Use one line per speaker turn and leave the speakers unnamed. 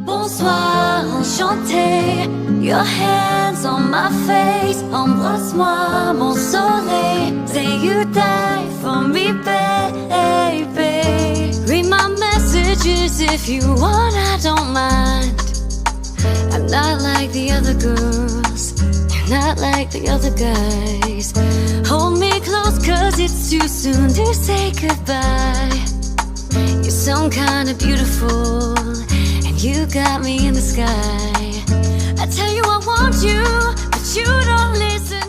Bonsoir, enchanté. Your hands on my face. Embrasse-moi, mon soleil. Say you die for me, baby. Read my messages if you want, I don't mind. I'm not like the other girls. You're not like the other guys. Hold me close, cause it's too soon to say goodbye. You're some kind of beautiful, and you got me in the sky. I tell you I want you, but you don't listen.